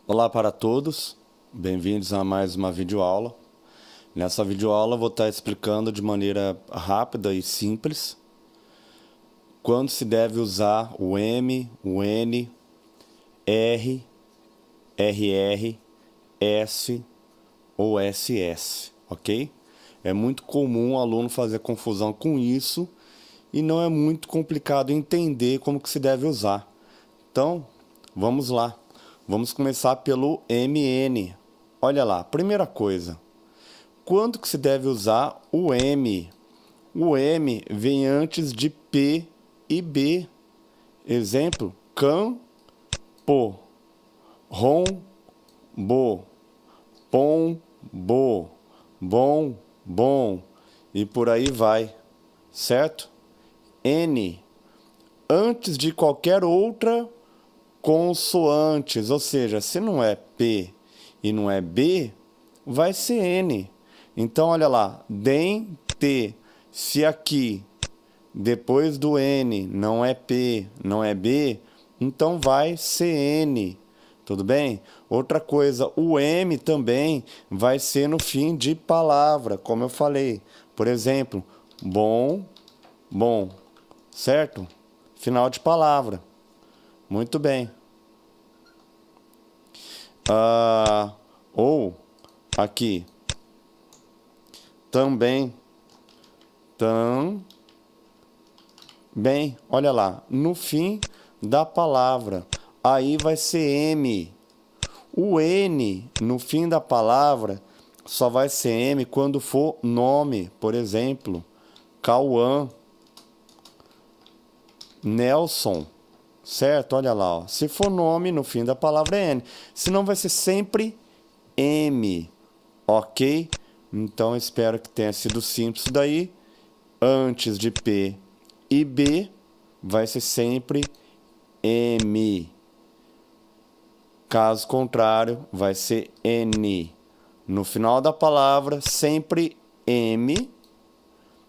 Olá para todos, bem-vindos a mais uma videoaula. Nessa videoaula eu vou estar explicando de maneira rápida e simples quando se deve usar o M, o N, R, RR, S ou SS, ok? É muito comum o aluno fazer confusão com isso e não é muito complicado entender como que se deve usar. Então, vamos lá. Vamos começar pelo MN. Olha lá, primeira coisa. Quando que se deve usar o M? O M vem antes de P e B. Exemplo, campo, rombo, pombo, bom, e por aí vai, certo? N, antes de qualquer outra consoantes, ou seja, se não é P e não é B, vai ser N. Então, olha lá, dente. Se aqui, depois do N, não é P, não é B, então vai ser N. Tudo bem? Outra coisa, o M também vai ser no fim de palavra, como eu falei. Por exemplo, bom, certo? Final de palavra. Muito bem. Ou aqui, também, olha lá, no fim da palavra, aí vai ser M. O N no fim da palavra só vai ser M quando for nome, por exemplo, Cauã, Nelson, certo? Olha lá, ó. Se for nome no fim da palavra é N, senão vai ser sempre M, ok? Então espero que tenha sido simples isso daí. Antes de P e B vai ser sempre M. Caso contrário, vai ser N. No final da palavra, sempre M,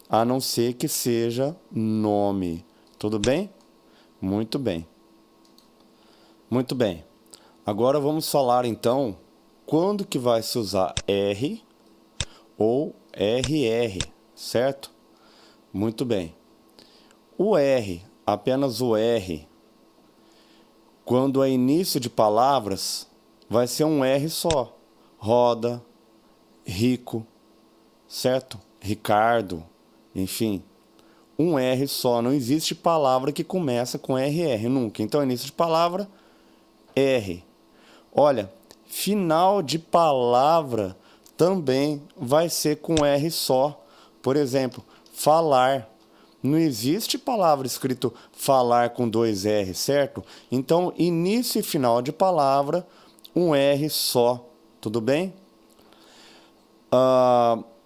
a não ser que seja nome. Tudo bem? Muito bem. Muito bem. Agora vamos falar então quando que vai se usar R ou RR, certo? Muito bem. O R, apenas o R, quando é início de palavras, vai ser um R só. Roda, rico, certo? Ricardo, enfim. Um R só. Não existe palavra que começa com RR, nunca. Então, início de palavra, R. Olha, final de palavra também vai ser com R só. Por exemplo, falar. Não existe palavra escrito falar com dois R, certo? Então, início e final de palavra, um R só. Tudo bem?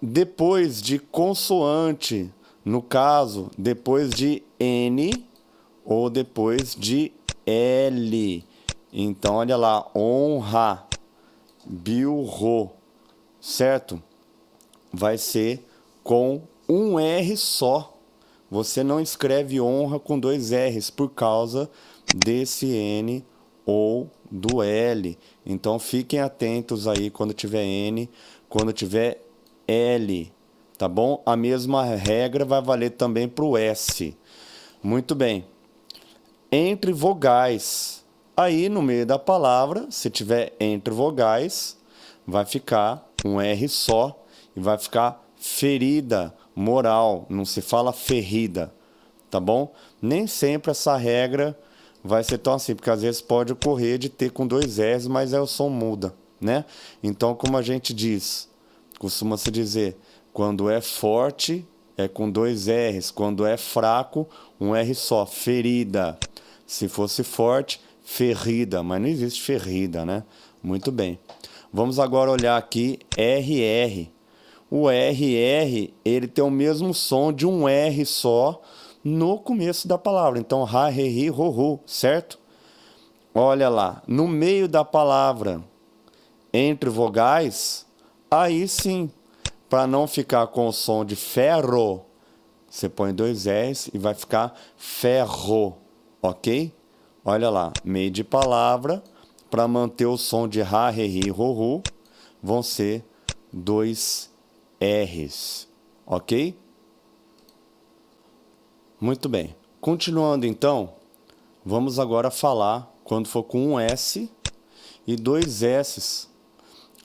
Depois de consoante, no caso, depois de N ou depois de L. Então, olha lá, honra, bilro, certo? Vai ser com um R só. Você não escreve honra com dois R's por causa desse N ou do L. Então fiquem atentos aí quando tiver N, quando tiver L, tá bom? A mesma regra vai valer também para o S. Muito bem. Entre vogais. Aí no meio da palavra, se tiver entre vogais, vai ficar um R só e vai ficar ferida, moral, não se fala ferrida, tá bom? Nem sempre essa regra vai ser tão assim, porque às vezes pode ocorrer de ter com dois R's, mas aí o som muda, né? Então, como a gente diz, costuma se dizer, quando é forte é com dois R's, quando é fraco, um R só, ferida. Se fosse forte, ferrida, mas não existe ferrida, né? Muito bem. Vamos agora olhar aqui RR. O RR, ele tem o mesmo som de um R só no começo da palavra. Então, ra, re, ri, ro, ru, certo? Olha lá, no meio da palavra, entre vogais, aí sim, para não ficar com o som de ferro, você põe dois R's e vai ficar ferro, ok? Olha lá, meio de palavra, para manter o som de ra, re, ri, ro, ru, vão ser 2 R's, ok? Muito bem. Continuando então, vamos agora falar quando for com um S e 2 S's.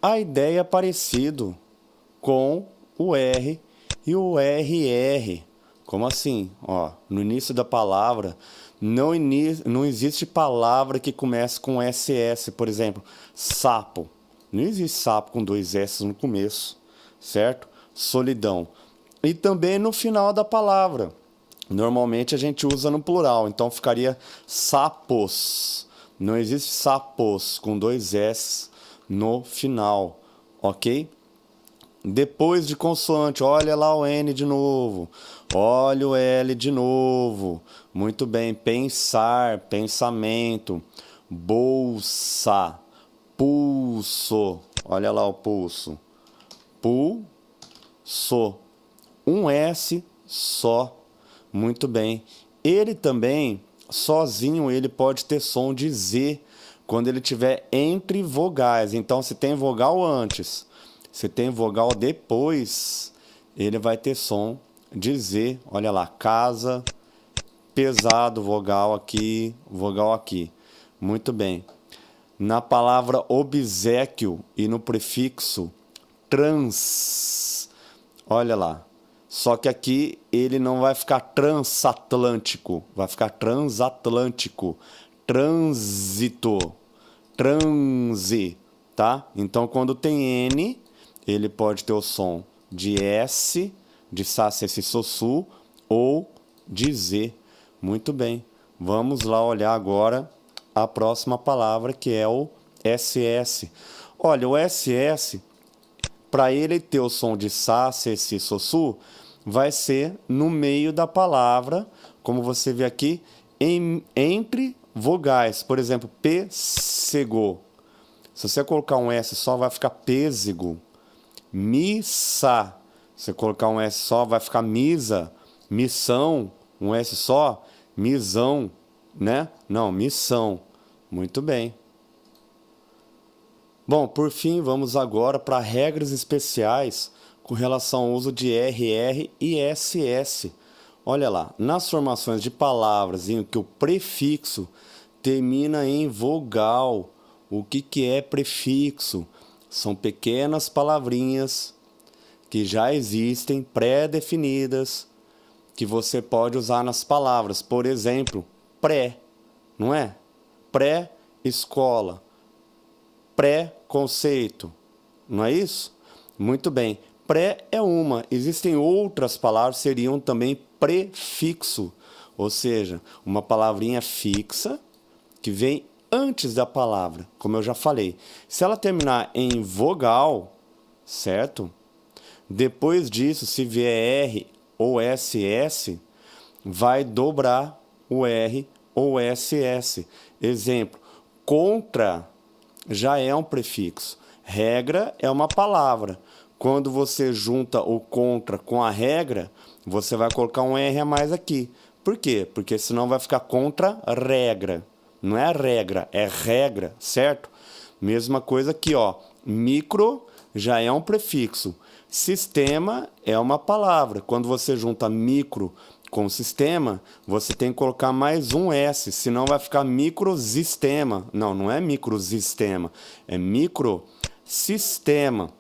A ideia é parecido com o R e o RR. Como assim? Ó, no início da palavra, não existe palavra que comece com SS, por exemplo, sapo. Não existe sapo com 2 S no começo, certo? Solidão. E também no final da palavra. Normalmente a gente usa no plural, então ficaria sapos. Não existe sapos com 2 S no final, ok? Depois de consoante, olha lá o N de novo, olha o L de novo. Muito bem, pensar, pensamento, bolsa, pulso, olha lá o pulso, pulso, um S só. Muito bem. Ele também, sozinho, ele pode ter som de Z quando ele estiver entre vogais. Então, se tem vogal antes, se tem vogal depois, ele vai ter som de Z. Olha lá, casa, pesado, vogal aqui, vogal aqui. Muito bem. Na palavra obséquio e no prefixo trans, olha lá. Só que aqui ele não vai ficar transatlântico, vai ficar transatlântico, trânsito, transe, tá? Então, quando tem N, ele pode ter o som de S, de Sá, Se, Si, So, Su, ou de Z. Muito bem. Vamos lá olhar agora a próxima palavra, que é o SS. Olha, o SS, para ele ter o som de Sá, Se, Si, So, Su, vai ser no meio da palavra, como você vê aqui, entre vogais. Por exemplo, pêssego. Se você colocar um S só, vai ficar pêssego. Missa. Se você colocar um S só, vai ficar misa. Missão. Um S só, misão, né? Não, missão. Muito bem. Bom, por fim, vamos agora para regras especiais com relação ao uso de RR e SS. Olha lá, nas formações de palavras em que o prefixo termina em vogal. O que é prefixo? São pequenas palavrinhas que já existem, pré-definidas, que você pode usar nas palavras. Por exemplo, pré, não é? Pré-escola, pré-conceito, não é isso? Muito bem. Pré é uma. Existem outras palavras que seriam também prefixo, ou seja, uma palavrinha fixa que vem antes da palavra, como eu já falei. Se ela terminar em vogal, certo? Depois disso, se vier R ou SS, vai dobrar o R ou SS. Exemplo, contra já é um prefixo. Regra é uma palavra. Quando você junta o contra com a regra, você vai colocar um R a mais aqui. Por quê? Porque senão vai ficar contra-regra. Não é regra, é regra, certo? Mesma coisa aqui, ó. Micro já é um prefixo. Sistema é uma palavra. Quando você junta micro com sistema, você tem que colocar mais um S, senão vai ficar microsistema. Não, não é microsistema, é microsistema.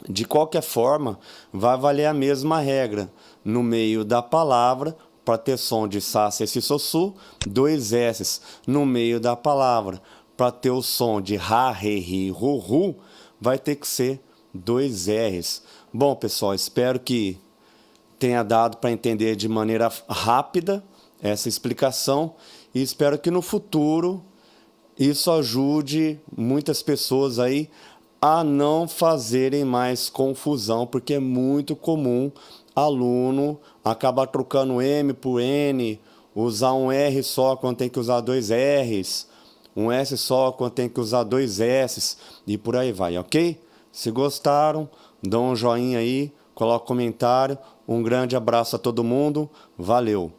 De qualquer forma, vai valer a mesma regra. No meio da palavra, para ter som de Sá, Se, Si, So, Su, 2 S. No meio da palavra, para ter o som de Ra, Re, Ri, Ru, Ru, vai ter que ser 2 R's. Bom, pessoal, espero que tenha dado para entender de maneira rápida essa explicação e espero que no futuro isso ajude muitas pessoas aí a não fazerem mais confusão, porque é muito comum aluno acabar trocando M por N, usar um R só quando tem que usar 2 R's, um S só quando tem que usar 2 S's e por aí vai, ok? Se gostaram, dão um joinha aí, coloca um comentário. Um grande abraço a todo mundo. Valeu!